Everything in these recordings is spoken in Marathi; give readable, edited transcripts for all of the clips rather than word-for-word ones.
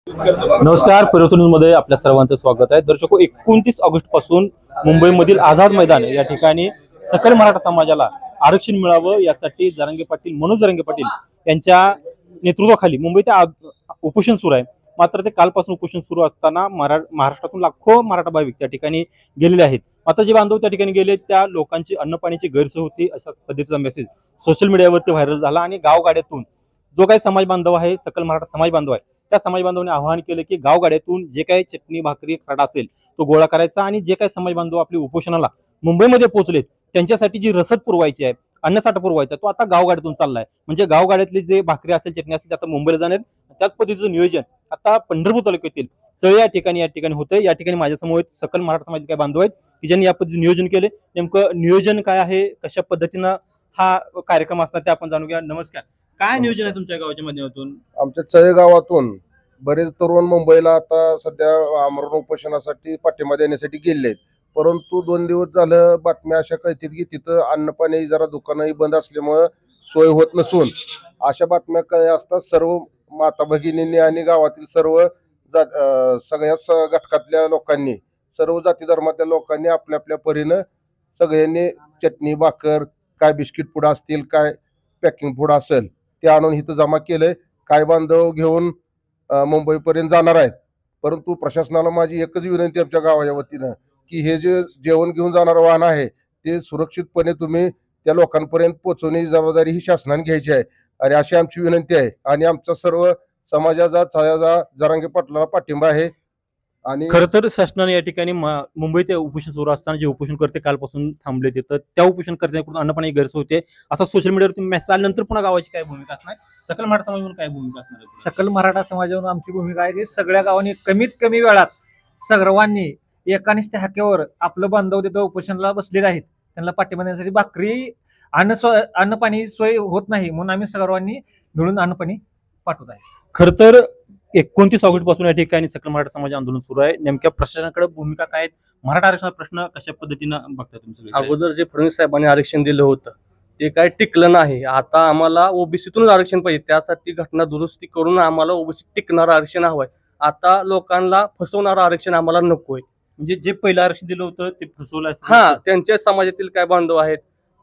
नमस्कार, परिवर्तन न्यूजमध्ये आपल्या सर्वांचं स्वागत आहे. दर्शको, 29 ऑगस्ट पासून मुंबईमधील आझाद मैदान या ठिकाणी सकल मराठा समाजाला आरक्षण मिळावं यासाठी मनोज जरांगे पाटील यांच्या नेतृत्वाखाली मुंबईत उपोषण सुरू आहे. मात्र ते कालपासून उपोषण सुरू असताना महाराष्ट्रातून लाखो मराठा भाविक त्या ठिकाणी गेलेले आहेत. मात्र जे बांधव त्या ठिकाणी गेले त्या लोकांची अन्नपाण्याची गैरसोय होती अशा पद्धतीचा मेसेज सोशल मीडियावरती व्हायरल झाला आणि गावगाड्यातून जो काही समाज बांधव आहे, सकल मराठा समाज बांधव आहे, त्या समाज बांधवांनी आवाहन केलं की गावगाड्यातून जे काही चटणी भाकरी खरडा असेल तो गोळा करायचा आणि जे काही समाज बांधव आपल्या उपोषणाला मुंबईमध्ये पोहोचलेत त्यांच्यासाठी जी रसद पुरवायची आहे, अन्नसाठा पुरवायचा तो आता गावगाड्यातून चाललाय. म्हणजे गावगाड्यातली जे भाकरी असेल चटणी असेल आता मुंबईला जाणार. त्याच पद्धतीचं नियोजन आता पंढरपूर तालुक्यातील चळ या ठिकाणी होतंय. या ठिकाणी माझ्यासमोर सकल मराठा समाजाचे काही बांधव आहेत की ज्यांनी या पद्धतीने नियोजन केले. नेमकं नियोजन काय आहे, कशा पद्धतीनं हा कार्यक्रम असणार ते आपण जाणून घ्या. नमस्कार, काय नियोजन आहे तुमच्या गावाच्या माध्यमातून? आमच्या चळे गावातून बरेच तरुण मुंबईला आता सध्या आमरण उपोषणासाठी पाठिंबा देण्यासाठी गेले आहेत. परंतु 2 दिवस झालं बातम्या अशा कळतात की तिथं अन्नपाणी जरा दुकानंही बंद असल्यामुळं सोय होत नसून अशा बातम्या काय असतात. सर्व माता भगिनींनी आणि गावातील सर्व सगळ्या घटकातल्या लोकांनी, सर्व जाती धर्मातल्या लोकांनी आपल्या आपल्या परीनं सगळ्यांनी चटणी भाकर, काय बिस्किट पुडा असतील, काय पॅकिंग फूड असेल ते आणून इथं जमा केलंय. काय बांधव घेऊन मुंबईपर्यंत जाणार आहेत. परंतु प्रशासनाला माझी एकच विनंती आमच्या गावाच्या वतीनं की हे जे जेवण घेऊन जाणारं वाहन आहे ते सुरक्षितपणे तुम्ही त्या लोकांपर्यंत पोहोचवण्याची जबाबदारी ही शासनाने घ्यायची आहे आणि अशी आमची विनंती आहे. आणि आमचा सर्व समाजाचा छायाचा जरांगे पाटलाला पाठिंबा आहे. आणि खरं तर शासनाने या ठिकाणी मुंबईत उपोषण सुरू असताना जे उपोषणकर्ते कालपासून थांबले तिथं त्या उपोषणकर्त्यांकडून अन्नपाणी गैरसोय होते असा सोशल मीडियावर मेसेज आल्यानंतर पुन्हा गावाची काय भूमिका असणार, सकल मराठा समाजावरून काय भूमिका असणार? सकल मराठा समाजावरून आमची भूमिका आहे की सगळ्या गावांनी कमीत कमी वेळात सर्वांनी एकानिष्ठ हाकेवर आपलं बांधव तिथं उपोषणाला बसलेले आहेत त्यांना पाठिंबा देण्यासाठी भाकरी अन्नपाणी सोय होत नाही म्हणून आम्ही सर्वांनी मिळून अन्नपाणी पाठवत आहे. खरं तर 29 ऑगस्ट पासून या ठिकाणी सकल मराठा समाज आंदोलन सुरू आहे. नेमक्या प्रशासनाकडे भूमिका काय आहेत? मराठा आरक्षणाचा प्रश्न कशा पद्धतीनं बघता तुम्ही? अगोदर जे फडणवीस साहेबांनी आरक्षण दिलं होतं ते काय टिकलं नाही. आता आम्हाला ओबीसीतूनच आरक्षण पाहिजे. त्यासाठी घटना दुरुस्ती करून आम्हाला ओबीसी टिकणारं आरक्षण हवंय. आता लोकांना फसवणारं आरक्षण आम्हाला नकोय. म्हणजे जे पहिलं आरक्षण दिलं होतं ते फसवलं. त्यांच्या समाजातील काय बांधव आहेत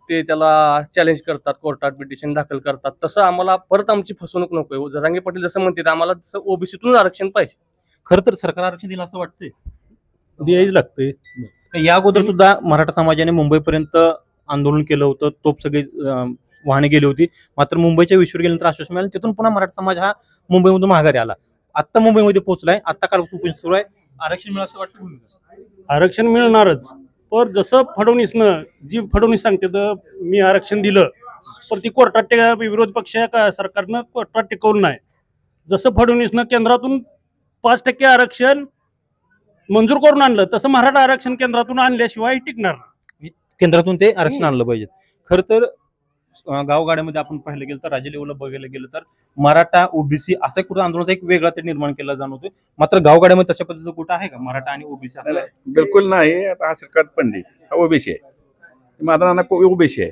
ते त्याला चॅलेंज करतात, कोर्टात पिटिशन दाखल करतात. तसं आम्हाला परत आमची फसवणूक नकोय. जरांगे पाटील जसं म्हणतात आम्हाला तसं ओबीसीतून आरक्षण पाहिजे. खरं तर सरकार आरक्षण दिलं असं वाटतंय, द्यायच लागतंय. या अगोदर सुद्धा मराठा समाजाने मुंबईपर्यंत आंदोलन केलं होतं, तोप सगळी वाहने गेली होती. मात्र मुंबईच्या विश्वर गेल्यानंतर आश्वासन मिळालं, तिथून पुन्हा मराठा समाज हा मुंबईमधून माघारी आला. आता मुंबईमध्ये पोहोचलाय. आता काल उपोषण सुरू आहे. आरक्षण मिळालं असं वाटतं? आरक्षण मिळणारच. पण जसं फडणवीस सांगते तर मी आरक्षण दिलं पण ती कोर्टात विरोधी पक्ष सरकारनं कोर्टात टिकवलं नाही. जसं फडणवीसनं केंद्रातून 5% आरक्षण मंजूर करून आणलं तसं मराठा आरक्षण केंद्रातून आणल्याशिवाय टिकणार नाही. केंद्रातून ते आरक्षण आणलं पाहिजे. खरं तर गावगाड्यामध्ये आपण पाहिलं गेलं तर राज्य लेवलला बघायला गेलं तर मराठा ओबीसी असं कुठं आंदोलनाचा एक वेगळा ते निर्माण केला जाणवतोय. मात्र गावगाड्यामध्ये तशा पद्धतीचं कुठं आहे का मराठा आणि ओबीसी? बिलकुल नाही. आता हा श्रीकांत पंडित हा ओबीसी आहे, माझा नाना ओबीसी आहे.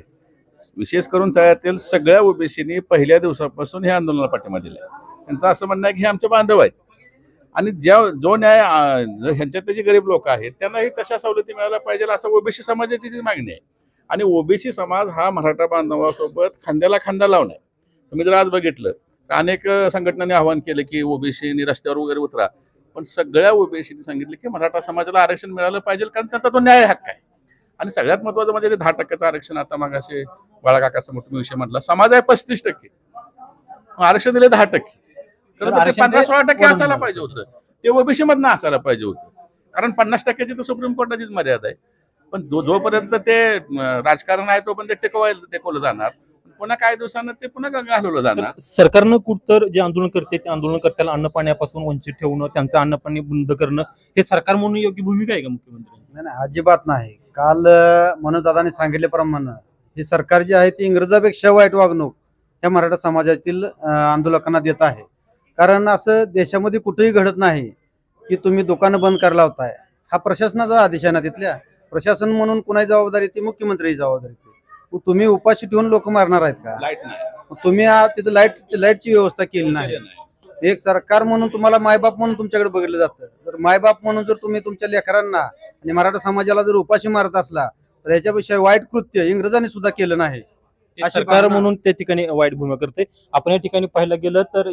विशेष करून तळ्यातील सगळ्या ओबीसीनी पहिल्या दिवसापासून हे आंदोलनाला पाठिंबा दिला. त्यांचं असं म्हणणं आहे की हे आमचे बांधव आहेत आणि जो न्याय ह्यांच्यातले जे गरीब लोक आहेत त्यांनाही तशा सवलती मिळायला पाहिजे असं ओबीसी समाजाची जी मागणी आहे. आणि ओबीसी समाज हा मराठा बांधवासोबत खांद्याला खांदा लावून आहे. तुम्ही जर आज बघितलं तर अनेक संघटनांनी आवाहन केलं की ओबीसीनी रस्त्यावर वगैरे उतरा, पण सगळ्या ओबीसीनी सांगितलं की मराठा समाजाला आरक्षण मिळालं पाहिजे कारण त्यांचा तो न्याय हक्क आहे. आणि सगळ्यात महत्त्वाचं म्हणजे ते 10% आरक्षण. आता मागाशी बाळाकाकाचा मोठा विषय म्हटला, समाज आहे 35%, आरक्षण दिले 10%. तर 15-16% असायला पाहिजे होतं. ते ओबीसी मधनं असायला पाहिजे होतं कारण 50%ची तर सुप्रीम कोर्टाचीच मर्यादा आहे. पण जोपर्यंत ते राजकारण आहे तोपर्यंत ते टेकवलं जाणार, पुन्हा काही दिवसांना ते पुन्हा घालवलं जाणार. सरकारनं कुठतर जे आंदोलन करते त्या आंदोलनकर्त्याला अन्नपाण्यापासून वंचित ठेवणं, त्यांचं अन्नपाणी बंद करणं हे सरकार म्हणून योग्य भूमिका आहे का मुख्यमंत्री? नाही, अजिबात नाही. काल मनोज दादाने सांगितल्याप्रमाणे हे सरकार जे आहे ते इंग्रजापेक्षा वाईट वागणूक या मराठा समाजातील आंदोलकांना देत आहे. कारण असं देशामध्ये कुठेही घडत नाही की तुम्ही दुकानं बंद करायला लावताय. हा प्रशासनाचा आदेश आहे ना. तिथल्या प्रशासन म्हणून कुणाची जबाबदारी ती मुख्यमंत्र्याची जबाबदारी. तुम्ही उपाशी ठेवून लोक मारणार आहेत का? लाईट नाही, तुम्ही तिथं लाईटची व्यवस्था केली नाही. एक सरकार म्हणून तुम्हाला मायबाप म्हणून तुमच्याकडे बघितलं जातं. तर मायबाप म्हणून जर तुम्ही तुमच्या लेकरांना आणि मराठा समाजाला जर उपाशी मारत असला तर याच्यापेक्षा वाईट कृत्य इंग्रजांनी सुद्धा केलं नाही. अशी सरकार भावना- म्हणून त्या ठिकाणी वाईट भूमिका करते. आपण या ठिकाणी पाहायला गेलं तर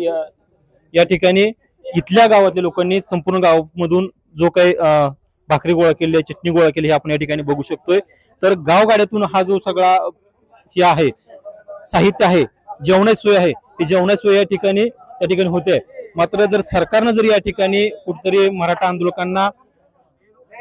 या ठिकाणी इथल्या गावातल्या लोकांनी संपूर्ण गावामधून जो काही भाकरी गोळा केली आहे, चटणी गोळा केली हे आपण या ठिकाणी बघू शकतोय. तर गावगाड्यातून हा जो सगळा हे आहे साहित्य आहे, जेवणाची सोय आहे, ही जेवणाची सोय या ठिकाणी त्या ठिकाणी होते. मात्र जर सरकारनं जर या ठिकाणी कुठेतरी मराठा आंदोलकांना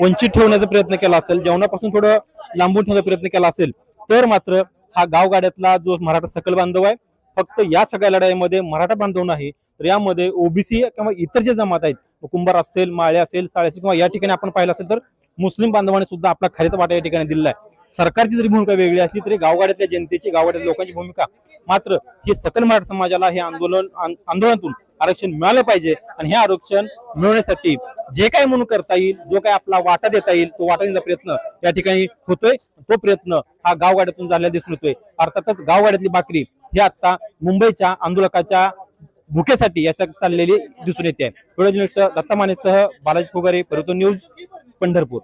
वंचित ठेवण्याचा प्रयत्न केला असेल, जेवणापासून थोडं लांबून ठेवण्याचा प्रयत्न केला असेल, तर मात्र हा गावगाड्यातला जो मराठा सकल बांधव आहे, फक्त या सगळ्या लढाईमध्ये मराठा बांधव नाही तर यामध्ये ओबीसी किंवा इतर जे जमात आहेत, कुंभार असेल, माळे असेल, साळे असेल किंवा या ठिकाणी आपण पाहिलं असेल तर मुस्लिम बांधवांनी सुद्धा आपला खरेच वाटा या ठिकाणी दिलेला आहे. सरकारची जरी भूमिका वेगळी असली तरी गावगाड्यातल्या जनतेची, गावगाड्यातल्या लोकांची भूमिका मात्र ही सकल मराठा समाजाला हे आंदोलनातून आरक्षण मिळालं पाहिजे. आणि हे आरक्षण मिळवण्यासाठी जे काही म्हणून करता येईल, जो काही आपला वाटा देता येईल, तो वाटा देण्याचा प्रयत्न या ठिकाणी होतोय. तो प्रयत्न हा गावगाड्यातून झालेला दिसून येतोय. अर्थातच गावगाड्यातली भाकरी ही आता मुंबईच्या आंदोलकाच्या भुकेसाठी याच्यात चाललेली दिसून येते. व्हिडिओ जर्नलिस्ट दत्ता मानेसह बालाजी फुगारे, परिवर्तन न्यूज, पंढरपूर.